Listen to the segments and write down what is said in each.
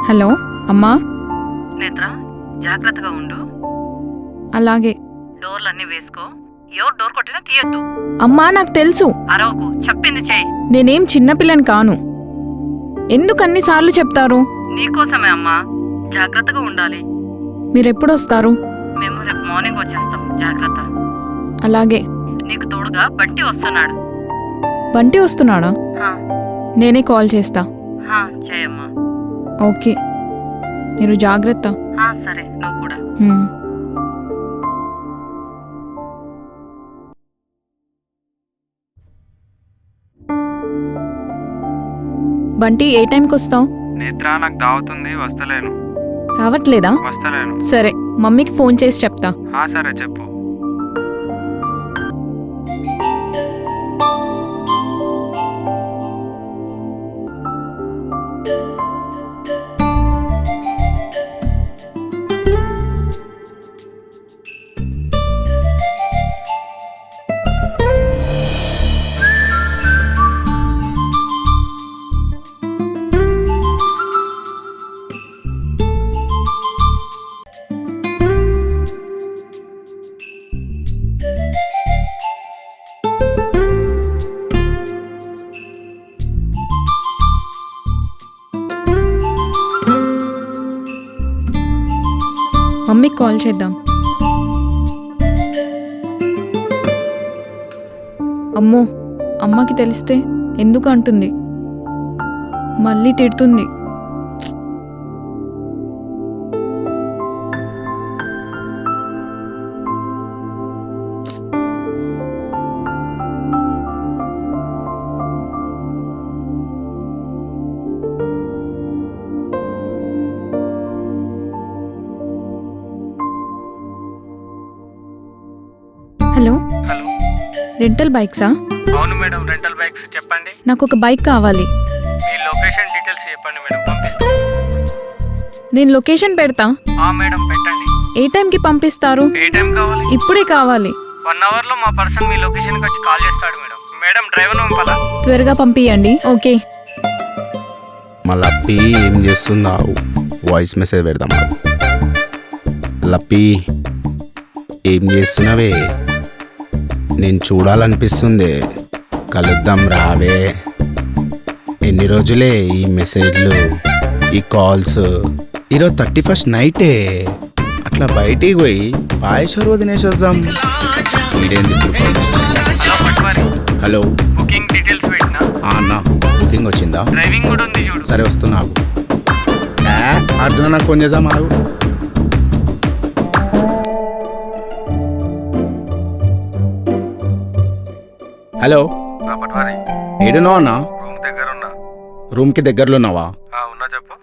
Hello అమ్మా. నేత్ర, జాగ్రత్తగా ఉండు. అలాగే. డోర్లన్నీ వేసుకో. ఎవరు డోర్ కొట్టినా తీయొద్దు. అమ్మా నాకు తెలుసు. అరవకు, చెప్పింది చేయి. నేనేం చిన్నపిల్లని కాను. ఎందుకు అన్నిసార్లు చెప్తారు? నీకోసమే అమ్మా, జాగ్రత్తగా ఉండాలి. మీరెప్పుడొస్తారు? మేము రేపు మార్నింగ్ వచ్చేస్తాం. జాగ్రత్త. అలాగే. నీకు తోడుగా బంటి వస్తున్నాడు. బంటి వస్తున్నాడా? హా, నేనే కాల్ చేస్తా. హా, చేయమ్మా. ఓకే, మీరు జాగ్రత్త. హా, సరే, నువ్వు కూడా. బంటి ఏ టైంకి వస్తావు? నేత్ర, నాకు దావుతుంది, వస్తలేను. రావట్లేదా? వస్తలేను. సరే, మమ్మీకి ఫోన్ చేసి చెప్తా. సరే చెప్పు. మమ్మీకి కాల్ చేద్దాం. అమ్మో, అమ్మకి తెలిస్తే ఎందుకు అంటుంది, మళ్ళీ తిడుతుంది. Hello, hello. రెంటల్ బైక్సా? అవును మేడం, రెంటల్ బైక్స్. చెప్పండి. నాకు ఒక బైక్ కావాలి. మీ లొకేషన్ డీటెయిల్స్ చెప్పండి మేడం, పంపిస్తాను. నేను లొకేషన్ పెడతా. మేడం, పెట్టండి. ఏ టైంకి పంపిస్తారు? ఏ టైం కావాలి? ఇప్పుడే కావాలి. 1 అవర్లో మా పర్సన్ మీ లొకేషన్కి వచ్చి కాల్ చేస్తాడు మేడం. Madam, driver పంపాలా? త్వరగా పంపియండి. ఓకే. లప్పి ఏం చేస్తున్నావు? వాయిస్ మెసేజ్ పెడదాం. లప్పి ఏం చేస్తున్నావే? నేను చూడాలనిపిస్తుంది. కలుద్దాం రావే. ఎన్ని రోజులే ఈ మెసేజ్లు, ఈ కాల్స్. ఈరోజు 31st నైటే అట్లా బయటికి పోయి పాయసరు తినేసి వద్దాం. వీడేంది ఇప్పుడు కాల్ చేస్తున్నాడు? హలో, బుకింగ్ డీటెయిల్స్ పెట్టినా? అన్న, బుకింగ్ వచ్చిందా? డ్రైవింగ్ కూడా ఉంది చూడు. సరే, వస్తున్నావు. అర్జున, నాకు ఫోన్ చేద్దాం. ఆగు. హలో, పట్వారి. ఏడున్నావు అన్న? రూమ్ దగ్గర ఉన్నా. రూమ్కి దగ్గరలో ఉన్నావా? ఉన్నా, చెప్పు.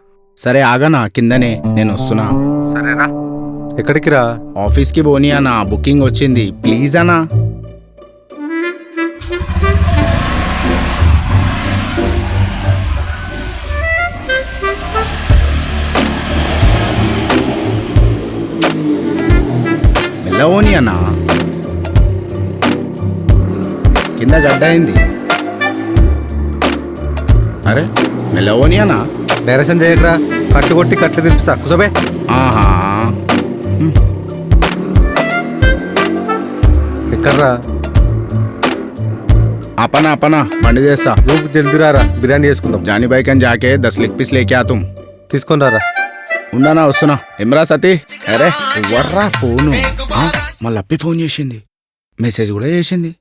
సరే ఆగనా, కిందనే నేను వస్తున్నా. సరేరా. ఎక్కడికి రా? ఆఫీస్కి పోనీ అన్న, బుకింగ్ వచ్చింది. ప్లీజ్ అన్నా. మెల్లవోని అన్నా, కింద గడ్డ అయింది. అరే, మెల్లవోని అన్నా. డైరెక్షన్ చేయకరా, కట్టు కొట్టి కట్లు తినిపిస్తా. కుసబే. ఆహా, ఎక్కడ్రా? अपना अपना బండి చేస్తా. రూమ్ జల్దీ రారా, బిర్యానీ చేసుకుందాం. जानी भाई कन जाके 10 लेग पीस लेके आ तुम. తీసుకొని రారా. ఉండనా, వస్తున్నా. ఎమ్రా సతీ. అరే వర్రా ఫోను. మళ్ళీ అప్పి ఫోన్ చేసింది, మెసేజ్ కూడా చేసింది.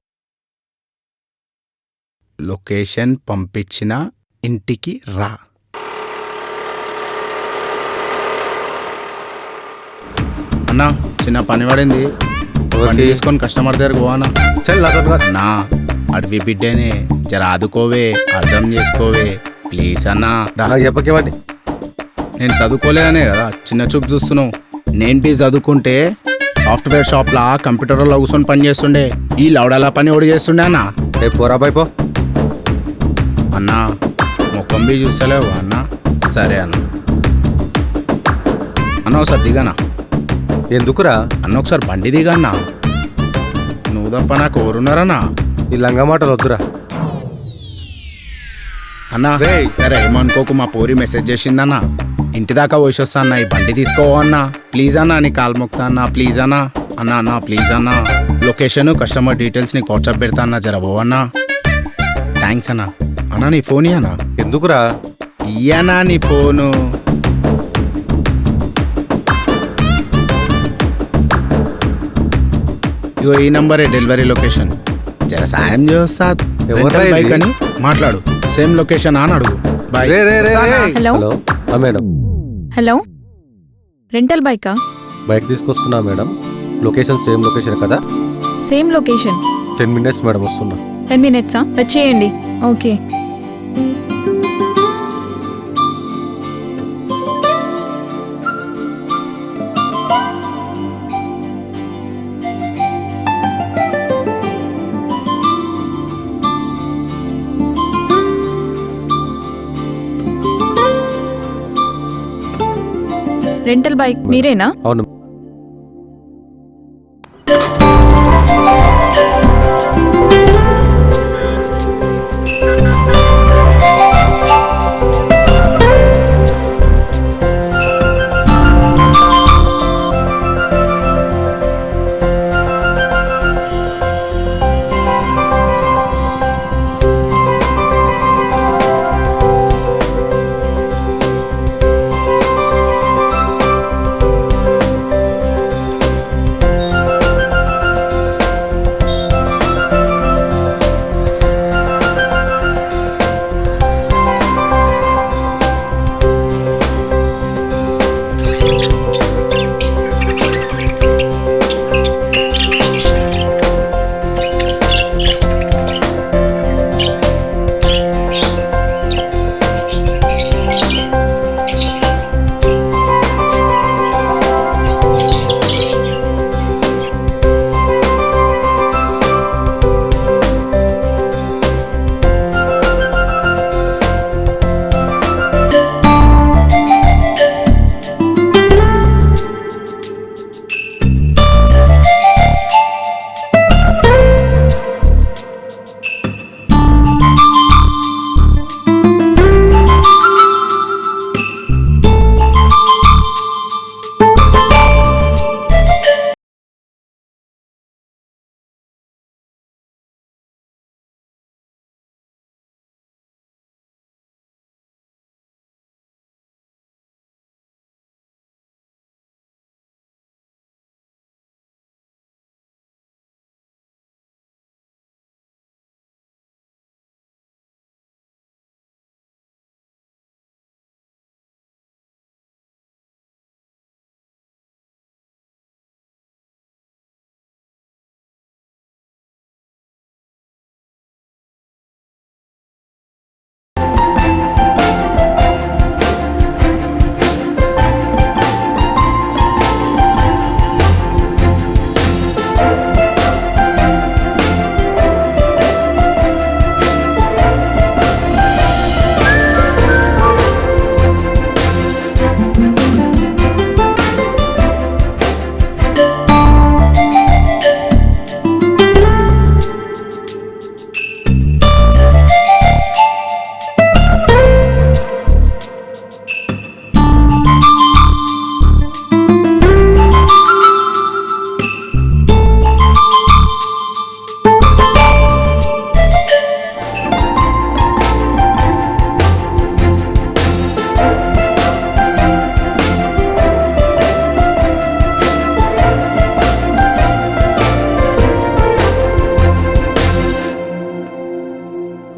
లొకేషన్ పంపించిన ఇంటికి రా. అన్నా, చిన్న పని పడింది. బండి తీసుకొని కస్టమర్ దగ్గరకు పోవానా? చల్ నా అడవి బిడ్డనే, జర ఆదుకోవే, అర్థం చేసుకోవే ప్లీజ్ అన్నా. చెప్పకేవాడి. నేను చదువుకోలేదనే కదా చిన్న చూపు చూస్తున్నావు. నేను బీ చదువుకుంటే సాఫ్ట్వేర్ షాప్లా కంప్యూటర్లో కూర్చొని పని చేస్తుండే. ఈ లౌడాల పని ఓడి చేస్తుండే అన్నా. రేపు పోరా పో అన్నా, ముఖం బీ చూస్తలేవు అన్నా. సరే అన్న. అన్న ఒకసారి దిగనా. ఎందుకురా? అన్న ఒకసారి బండి దిగన్నా. నువ్వు తప్ప నాకు ఎవరున్నారన్నా? ఈ లంగా మాటలు వద్దురా. అన్నా సరే ఏమనుకోకు, మా పోరి మెసేజ్ చేసిందన్నా. ఇంటి దాకా పోసొస్తా అన్న, ఈ బండి తీసుకోవా అన్న, ప్లీజ్ అన్న, నీ కాలు మొక్తా అన్న, ప్లీజ్ అన్న, అన్న అన్న ప్లీజ్ అన్న, లొకేషన్ కస్టమర్ డీటెయిల్స్ నీకు వాట్సాప్ పెడతా అన్న, జరబో అన్న. థ్యాంక్స్ అన్న. అన్న నీ ఫోన్ ఇయ్యనా? ఎందుకురా? ఇయ్యనా నీ ఫోను? ఇగో ఈ నంబరే డెలివరీ లొకేషన్. జర సాయం చేస్తా. ఎవర్రా ఇది? బైక్ అని మాట్లాడు. సేమ్ లొకేషన్ అని అడుగు. బాయ్. రే రే రే రే. Hello hello madam, hello rental బైకా? బైక్ తీసుకొస్తున్నా మేడం. లొకేషన్ సేమ్ లొకేషన్ కదా? Same location. 10 minutes మేడం, వస్తున్నా. 10 minutes వచ్చేయండి. ఓకే. రెంటల్ బైక్ మీరేనా? అవును.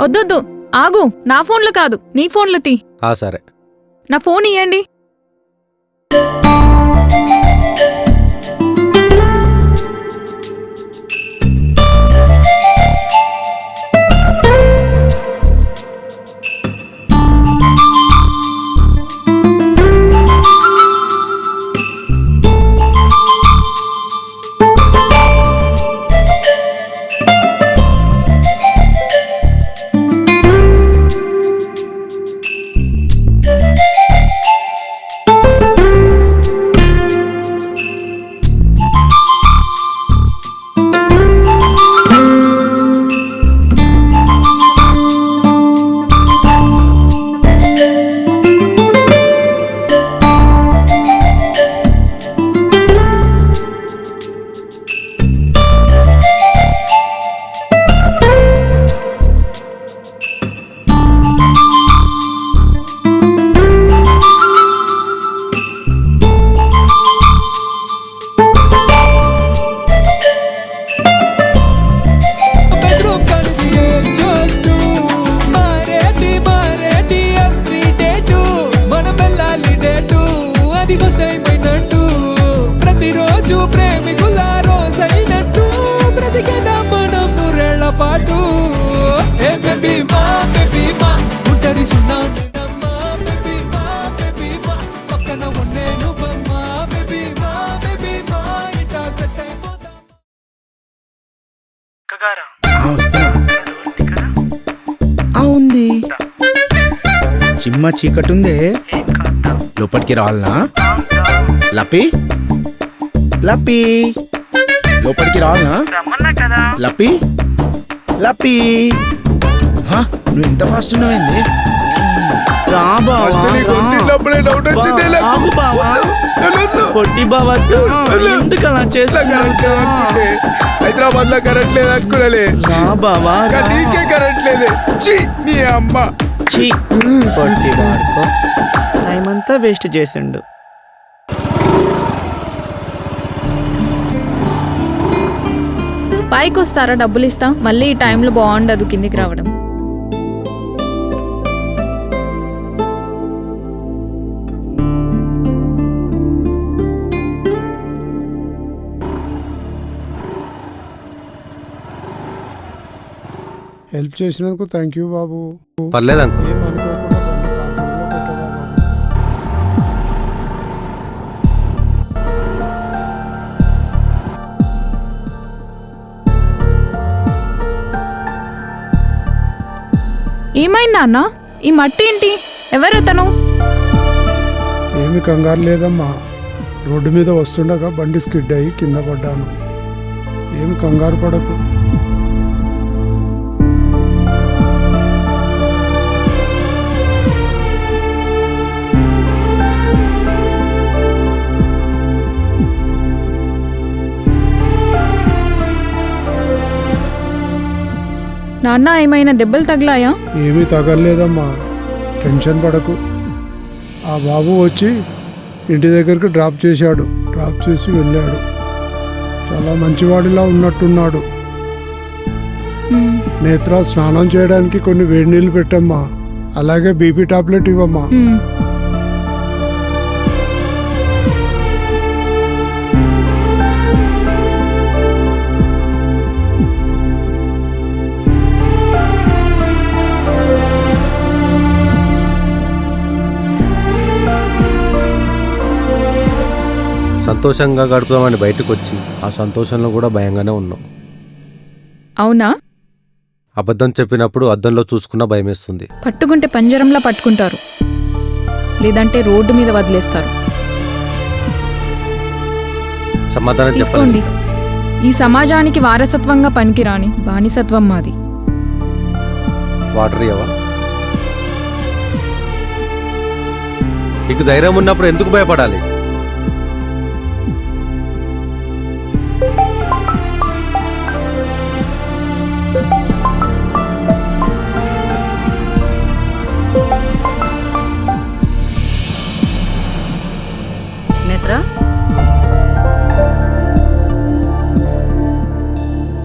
వద్దొద్దు ఆగు. నా ఫోన్లో కాదు, నీ ఫోన్లో తీ. సరే. నా ఫోన్ ఇయ్యండి. బంగారం వస్తున్నా. ఉంది కదా? ఉంది. చిమ్మ చీకటి ఉందే, ఏం కాదు. లోపలికి రావాలనా? లపి లపి లోపలికి రావాలనా? రమ్మన్నా కదా. లపి లపి నువ్వు ఎంత ఫాస్ట్ ఉన్నావేంది? పొట్టి బాబా ఎందుకలా హైదరాబాద్ లో కరెంట్ లేదు అనుకునలే, రా బావా నీకే కరెంట్ లేదే. ఛీ, నీ అమ్మ. పొట్టి బాడుకో టైం అంతా వేస్ట్ చేసిండు. పైకి వస్తారా, డబ్బులు ఇస్తా. మళ్ళీ ఈ టైంలో బాగుండదు కిందికి రావడం. హెల్ప్ చేసినందుకు థ్యాంక్ యూ బాబు. పర్లేదు అంకుల్. ఏమనుకోకుండా పార్కింగ్లో పెట్టవా బాబు. ఏమైందా అన్న? ఈ మట్టి ఏంటి? ఎవరతను? ఏమి కంగారు లేదమ్మా, రోడ్డు మీద వస్తుండగా బండి స్కిడ్ అయ్యి కింద పడ్డాను. ఏమి కంగారు పడకు. నాన్న ఏమైనా దెబ్బలు తగిలాయా? ఏమీ తగలలేదమ్మా, టెన్షన్ పడకు. ఆ బాబు వచ్చి ఇంటి దగ్గరికి డ్రాప్ చేశాడు, డ్రాప్ చేసి వెళ్ళాడు. చాలా మంచివాడిలా ఉన్నట్టున్నాడు. హ్మ్. నేత్ర, స్నానం చేయడానికి కొన్ని వేడి నీళ్ళు పెట్టమ్మా, అలాగే బీపీ టాబ్లెట్ ఇవ్వమ్మా. హ్మ్. సంతోషంగా గడుపుదామని బయటకు వచ్చి ఆ సంతోషంలో కూడా భయంగానే ఉన్నాం. అవునా? అబద్ధం చెప్పినప్పుడు అద్దంలో చూసుకున్నా భయమేస్తుంది. పట్టుకుంటే పంజరంలా పట్టుకుంటారు, లేదంటే రోడ్డు మీద వదిలేస్తారు. సమాధానం తీసుకోండి. చెప్పండి. ఈ సమాజానికి వారసత్వంగా పనికిరాని బానిసత్వం మాది. వాటర్ ఇవ్వవా? నీకు ధైర్యం ఉన్నప్పుడు ఎందుకు భయపడాలి? నేత్ర,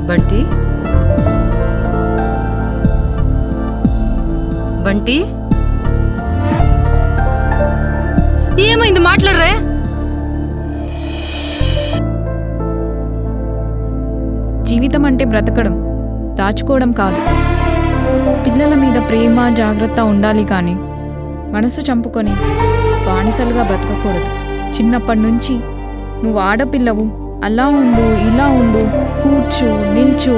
బంటి, బంటి, ఏమైంది? మాట్లాడరే. జీవితం అంటే బ్రతకడం, దాచుకోవడం కాదు. పిల్లల మీద ప్రేమ జాగ్రత్త ఉండాలి కానీ మనసు చంపుకొని బానిసలుగా బ్రతకకూడదు. చిన్నప్పటి నుంచి నువ్వు ఆడపిల్లవు, అలా ఉండు, ఇలా ఉండు, కూర్చో, నిల్చో,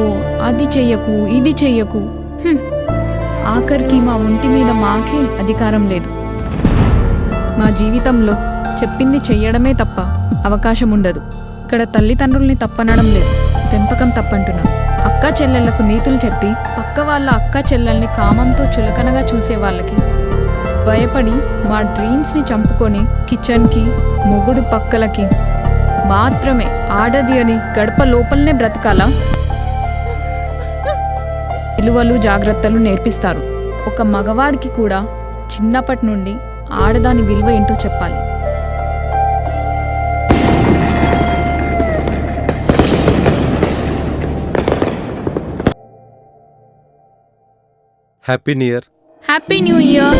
అది చెయ్యకు, ఇది చెయ్యకు. ఆఖరికి మా ఒంటి మీద మాకే అధికారం లేదు. మా జీవితంలో చెప్పింది చెయ్యడమే తప్ప అవకాశం ఉండదు. ఇక్కడ తల్లిదండ్రుల్ని తప్పనడం లేదు, పెంపకం తప్పంటున్నాం. అక్క చెల్లెళ్లకు నీతులు చెప్పి పక్క వాళ్ళ అక్క చెల్లెల్ని కామంతో చులకనగా చూసే వాళ్ళకి భయపడి మా డ్రీమ్స్ని చంపుకొని కిచెన్కి, మొగుడు పక్కలకి మాత్రమే ఆడది అని గడప లోపలనే బ్రతకాలా? విలువలు జాగ్రత్తలు నేర్పిస్తారు. ఒక మగవాడికి కూడా చిన్నప్పటి నుండి ఆడదాని విలువ ఏంటో చెప్పాలి. Happy new year. Happy new year.